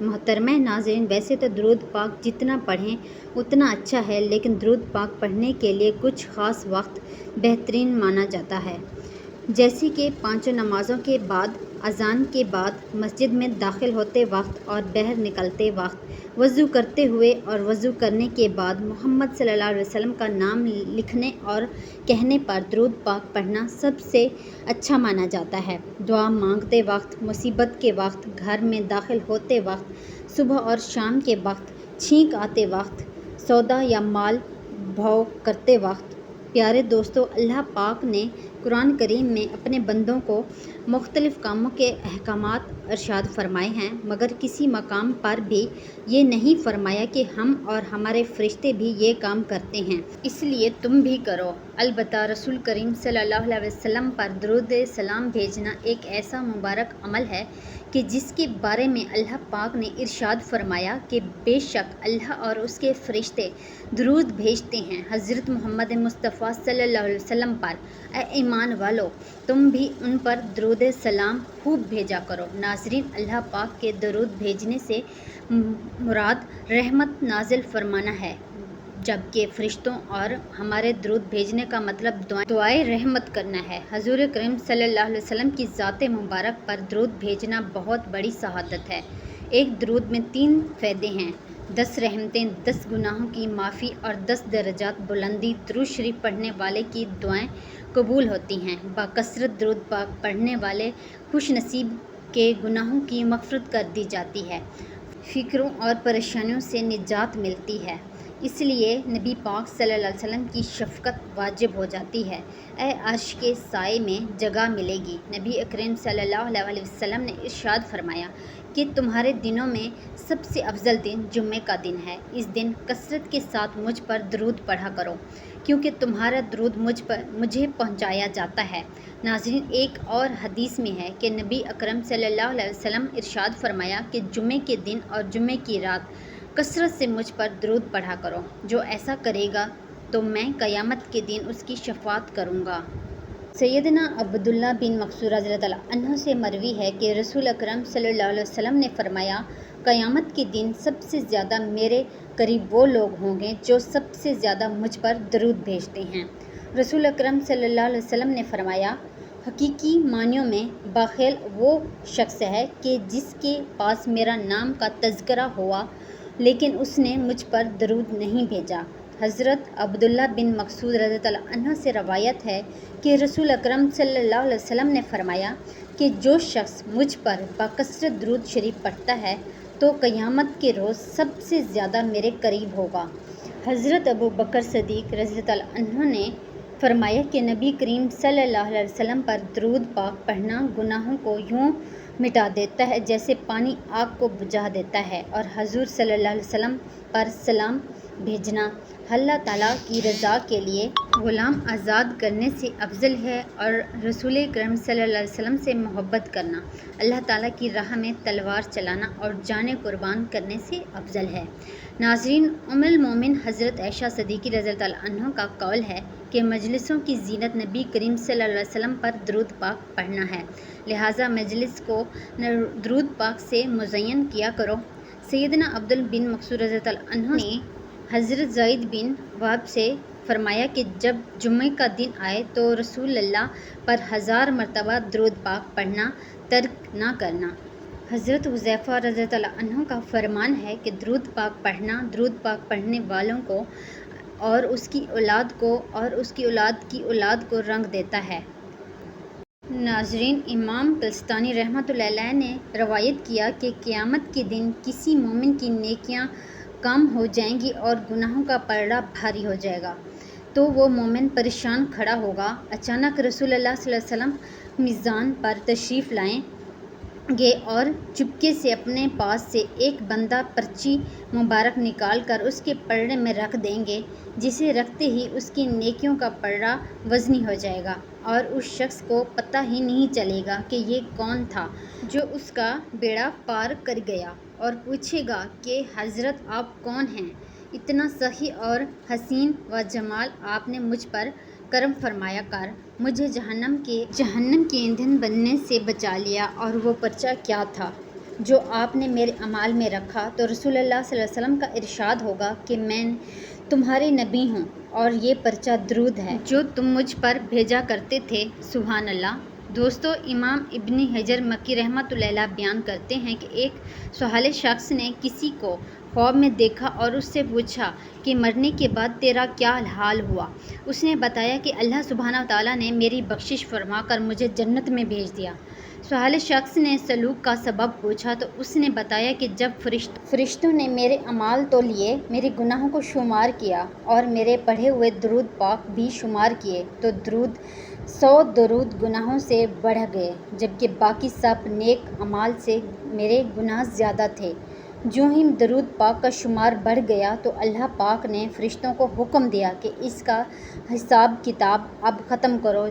محترمہ ناظرین، ویسے تو درود پاک جتنا پڑھیں اتنا اچھا ہے، لیکن درود پاک پڑھنے کے لیے کچھ خاص وقت بہترین مانا جاتا ہے، جیسے کہ 5 نمازوں کے بعد، اذان کے بعد، مسجد میں داخل ہوتے وقت اور باہر نکلتے وقت، وضو کرتے ہوئے اور وضو کرنے کے بعد محمد صلی اللہ علیہ وسلم کا نام لکھنے اور کہنے پر درود پاک پڑھنا سب سے اچھا مانا جاتا ہے۔ دعا مانگتے وقت، مصیبت کے وقت، گھر میں داخل ہوتے وقت، صبح اور شام کے وقت، چھینک آتے وقت، سودا یا مال بھاؤ کرتے وقت۔ پیارے دوستو، اللہ پاک نے قرآن کریم میں اپنے بندوں کو مختلف کاموں کے احکامات ارشاد فرمائے ہیں، مگر کسی مقام پر بھی یہ نہیں فرمایا کہ ہم اور ہمارے فرشتے بھی یہ کام کرتے ہیں، اس لیے تم بھی کرو۔ البتہ رسول کریم صلی اللہ علیہ وسلم پر درود سلام بھیجنا ایک ایسا مبارک عمل ہے کہ جس کے بارے میں اللہ پاک نے ارشاد فرمایا کہ بے شک اللہ اور اس کے فرشتے درود بھیجتے ہیں حضرت محمد مصطفیٰ صلی اللہ علیہ وسلم پر۔ اے ایمان والو، تم بھی ان پر درود سلام خوب بھیجا کرو۔ ناظرین، اللہ پاک کے درود بھیجنے سے مراد رحمت نازل فرمانا ہے، جبکہ فرشتوں اور ہمارے درود بھیجنے کا مطلب دعائے رحمت کرنا ہے۔ حضور کریم صلی اللہ علیہ وسلم کی ذات مبارک پر درود بھیجنا بہت بڑی سعادت ہے۔ ایک درود میں 3 فائدے ہیں: 10 رحمتیں، 10 گناہوں کی معافی اور 10 درجات بلندی۔ درود شریف پڑھنے والے کی دعائیں قبول ہوتی ہیں۔ بکثرت درود پاک پڑھنے والے خوش نصیب کے گناہوں کی مغفرت کر دی جاتی ہے، فکروں اور پریشانیوں سے نجات ملتی ہے، اس لیے نبی پاک صلی اللہ علیہ وسلم کی شفقت واجب ہو جاتی ہے۔ اے عرش کے سائے میں جگہ ملے گی۔ نبی اکرم صلی اللہ علیہ وسلم نے ارشاد فرمایا کہ تمہارے دنوں میں سب سے افضل دن جمعے کا دن ہے۔ اس دن کثرت کے ساتھ مجھ پر درود پڑھا کرو، کیونکہ تمہارا درود مجھے پہنچایا جاتا ہے۔ ناظرین، ایک اور حدیث میں ہے کہ نبی اکرم صلی اللہ علیہ وسلم ارشاد فرمایا کہ جمعے کے دن اور جمعے کی رات کثرت سے مجھ پر درود پڑھا کرو، جو ایسا کرے گا تو میں قیامت کے دن اس کی شفاعت کروں گا۔ سیدنا عبداللہ بن مسعود رضی اللہ عنہ سے مروی ہے کہ رسول اکرم صلی اللہ علیہ وسلم نے فرمایا، قیامت کے دن سب سے زیادہ میرے قریب وہ لوگ ہوں گے جو سب سے زیادہ مجھ پر درود بھیجتے ہیں۔ رسول اکرم صلی اللہ علیہ وسلم نے فرمایا، حقیقی معنیوں میں بخیل وہ شخص ہے کہ جس کے پاس میرا نام کا تذکرہ ہوا لیکن اس نے مجھ پر درود نہیں بھیجا۔ حضرت عبداللہ بن مسعود رضی اللہ عنہ سے روایت ہے کہ رسول اکرم صلی اللہ علیہ وسلم نے فرمایا کہ جو شخص مجھ پر بکثرت درود شریف پڑھتا ہے تو قیامت کے روز سب سے زیادہ میرے قریب ہوگا۔ حضرت ابو بکر صدیق رضی اللہ عنہ نے فرمایا کہ نبی کریم صلی اللہ علیہ وسلم پر درود پاک پڑھنا گناہوں کو یوں مٹا دیتا ہے جیسے پانی آگ کو بجھا دیتا ہے، اور حضور صلی اللہ علیہ وسلم پر سلام بھیجنا اللہ تعالیٰ کی رضا کے لیے غلام آزاد کرنے سے افضل ہے، اور رسول کریم صلی اللہ علیہ وسلم سے محبت کرنا اللہ تعالیٰ کی راہ میں تلوار چلانا اور جانیں قربان کرنے سے افضل ہے۔ ناظرین، ام المومن حضرت عائشہ صدیقہ رضی اللہ عنہا کا قول ہے کہ مجلسوں کی زینت نبی کریم صلی اللہ علیہ وسلم پر درود پاک پڑھنا ہے، لہٰذا مجلس کو درود پاک سے مزین کیا کرو۔ سیدنا عبداللہ بن مسعود رضی اللہ عنہ نے حضرت زید بن وہب سے فرمایا کہ جب جمعے کا دن آئے تو رسول اللہ پر 1000 مرتبہ درود پاک پڑھنا ترک نہ کرنا۔ حضرت حذیفہ رضی اللہ عنہ کا فرمان ہے کہ درود پاک پڑھنا درود پاک پڑھنے والوں کو اور اس کی اولاد کو اور اس کی اولاد کی اولاد کو رنگ دیتا ہے۔ ناظرین، امام طبرانی رحمۃ اللہ علیہ نے روایت کیا کہ قیامت کے دن کسی مومن کی نیکیاں کم ہو جائیں گی اور گناہوں کا پلڑا بھاری ہو جائے گا تو وہ مومن پریشان کھڑا ہوگا۔ اچانک رسول اللہ صلی اللہ علیہ وسلم میزان پر تشریف لائیں گے اور چپکے سے اپنے پاس سے ایک بندہ پرچی مبارک نکال کر اس کے پلڑے میں رکھ دیں گے، جسے رکھتے ہی اس کی نیکیوں کا پلڑا وزنی ہو جائے گا اور اس شخص کو پتہ ہی نہیں چلے گا کہ یہ کون تھا جو اس کا بیڑا پار کر گیا، اور پوچھے گا کہ حضرت آپ کون ہیں؟ اتنا صحیح اور حسین و جمال آپ نے مجھ پر کرم فرمایا کر مجھے جہنم کے ایندھن بننے سے بچا لیا، اور وہ پرچہ کیا تھا؟ جو آپ نے میرے اعمال میں رکھا تو رسول اللہ صلی اللہ علیہ وسلم کا ارشاد ہوگا کہ میں تمہارے نبی ہوں اور یہ پرچہ درود ہے جو تم مجھ پر بھیجا کرتے تھے۔ سبحان اللہ۔ دوستو، امام ابن حجر مکی رحمۃ اللہ علیہ بیان کرتے ہیں کہ ایک صالح شخص نے کسی کو خواب میں دیکھا اور اس سے پوچھا کہ مرنے کے بعد تیرا کیا حال ہوا؟ اس نے بتایا کہ اللہ سبحانہ وتعالیٰ نے میری بخشش فرما کر مجھے جنت میں بھیج دیا۔ صالح شخص نے سلوک کا سبب پوچھا تو اس نے بتایا کہ جب فرشتوں نے میرے اعمال تو لیے، میرے گناہوں کو شمار کیا اور میرے پڑھے ہوئے درود پاک بھی شمار کیے تو 100 درود گناہوں سے بڑھ گئے، جبکہ باقی سب نیک اعمال سے میرے گناہ زیادہ تھے۔ جو ہی درود پاک کا شمار بڑھ گیا تو اللہ پاک نے فرشتوں کو حکم دیا کہ اس کا حساب کتاب اب ختم کرو۔